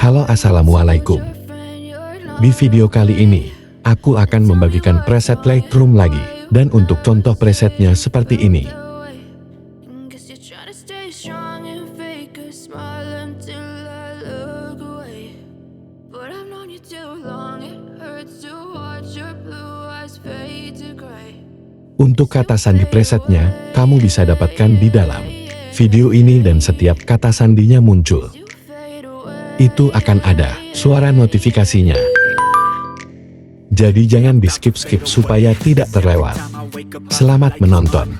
Halo, assalamualaikum. Di video kali ini, aku akan membagikan preset Lightroom lagi, dan untuk contoh presetnya seperti ini. Untuk kata sandi presetnya, kamu bisa dapatkan di dalam video ini dan setiap kata sandinya muncul. Itu akan ada suara notifikasinya. Jadi jangan di skip-skip supaya tidak terlewat. Selamat menonton.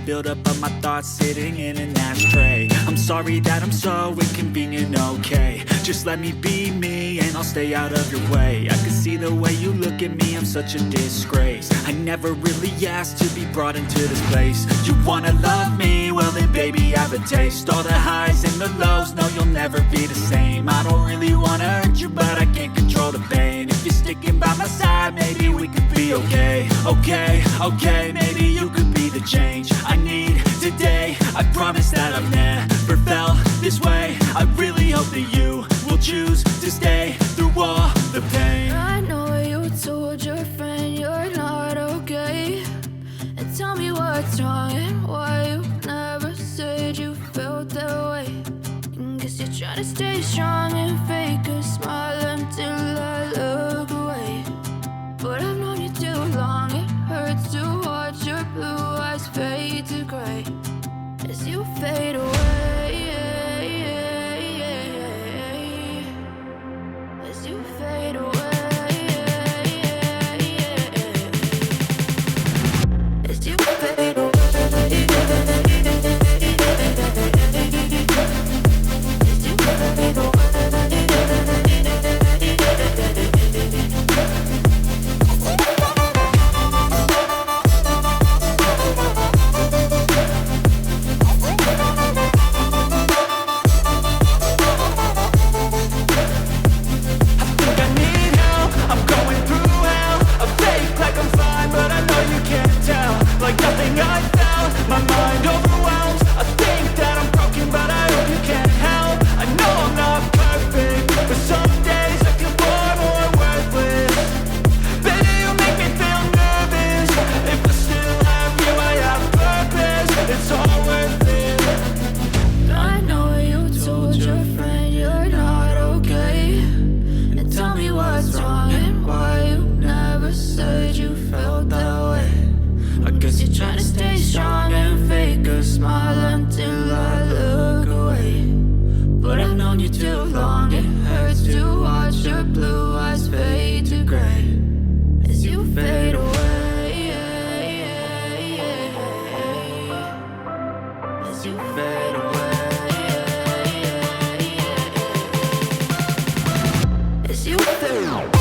Build up of my thoughts sitting in an ashtray. I'm sorry that I'm so inconvenient, okay. Just let me be me and I'll stay out of your way. I can see the way you look at me, I'm such a disgrace. I never really asked to be brought into this place. You wanna love me? Well then baby I have a taste. All the highs and the lows, no you'll never be the same. I don't really wanna hurt you but I can't control the pain. If you're sticking by my side, maybe we could be okay. Okay, maybe you could be the change I need today. I promise that I've never felt this way. I really hope that you will choose to stay through all the pain. I know you told your friend you're not okay, and tell me what's wrong and why you never said you felt that way. Guess you're trying to stay strong and fake a smile until I look away. But I've known you too long, it hurts to watch your blue eyes fade to gray as you fade away. As you fade away. As you fade away. As you fade away.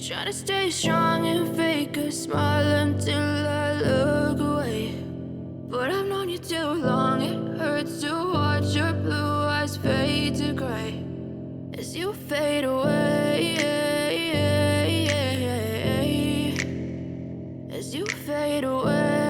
Try to stay strong and fake a smile until I look away. But I've known you too long, it hurts to watch your blue eyes fade to gray as you fade away. As you fade away.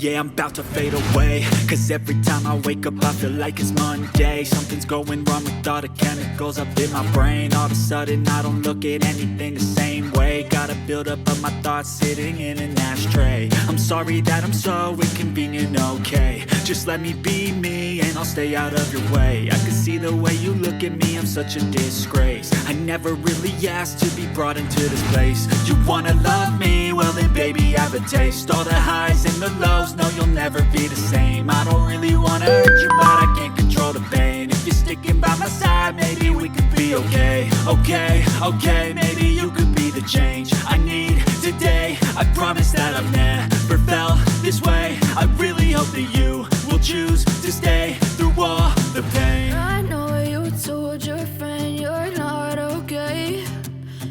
Yeah, I'm about to fade away, cause every time I wake up I feel like it's Monday. Something's going wrong with all the chemicals up in my brain. All of a sudden I don't look at anything the same way. Gotta build up of my thoughts sitting in an ashtray. I'm sorry that I'm so inconvenient, okay. Just let me be me and I'll stay out of your way. I can see the way you look at me, I'm such a disgrace. I never really asked to be brought into this place. You wanna love me? Well then baby have a taste. All the highs and the lows, no you'll never be the same. I don't really wanna hurt you but I can't control the pain. If you're sticking by my side maybe we could be okay. Okay, maybe you could be the change I need today. I promise that I've never felt this way. I really hope that you will choose to stay through all the pain. I know you told your friend you're not okay,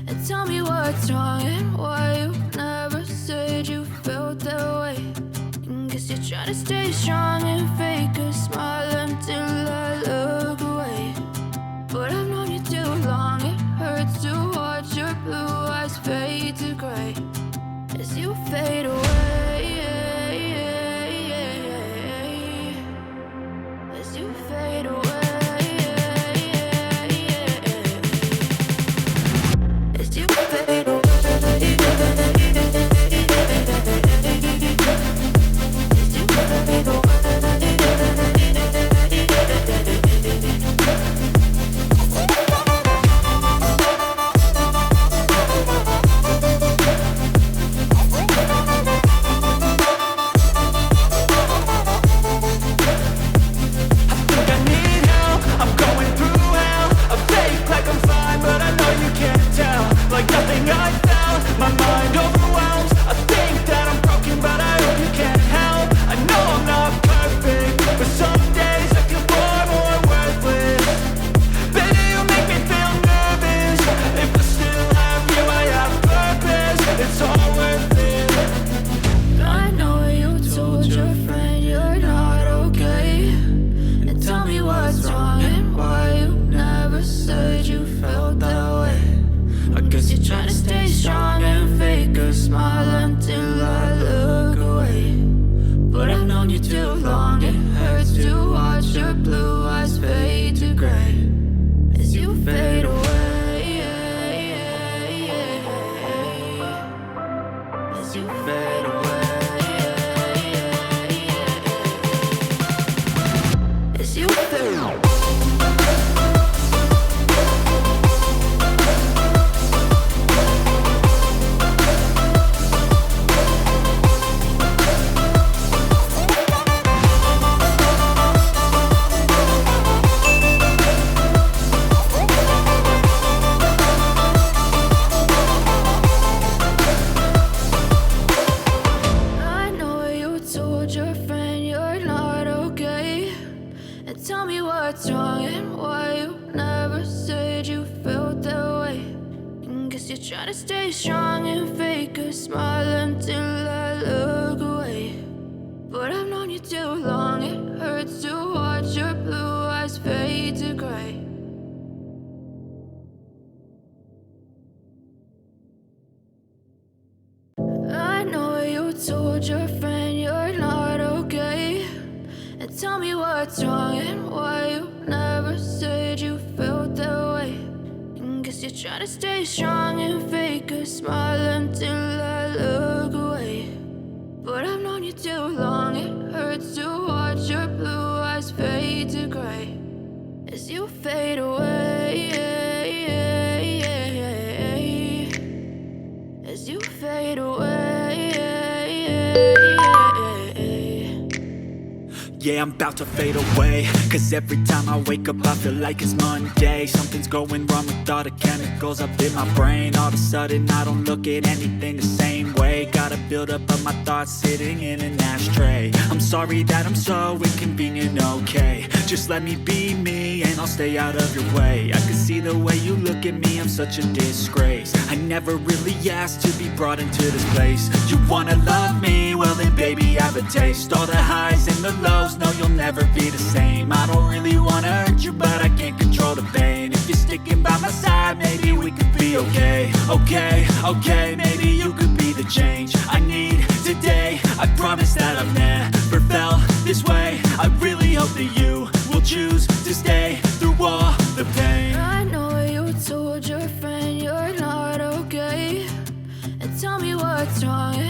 and tell me what's wrong and why you never said you felt that way. Guess you're trying to stay strong and fake a smile until I look away. But I've known you too long, it hurts to watch your blue eyes fade to gray as you fade away. As you fade away. As you fade away. Told your friend you're not okay, and tell me what's wrong and why you never said you felt that way. Guess you're trying to stay strong and fake a smile until I look away. But I've known you too long, it hurts to watch your blue eyes fade to gray as you fade away. As you fade away. Yeah, I'm about to fade away, cause every time I wake up I feel like it's Monday. Something's going wrong with all the chemicals up in my brain. All of a sudden I don't look at anything the same way. Gotta build up of my thoughts sitting in an ashtray. I'm sorry that I'm so inconvenient, okay. Just let me be me and I'll stay out of your way. I can see the way you look at me, I'm such a disgrace. I never really asked to be brought into this place. You wanna love me? Well then baby have a taste. All the highs and the lows, no you'll never be the same. I don't really wanna hurt you but I can't control the pain. If you're sticking by my side maybe we could be okay. Okay, maybe you could be the change I need today. I promise that I've never what's wrong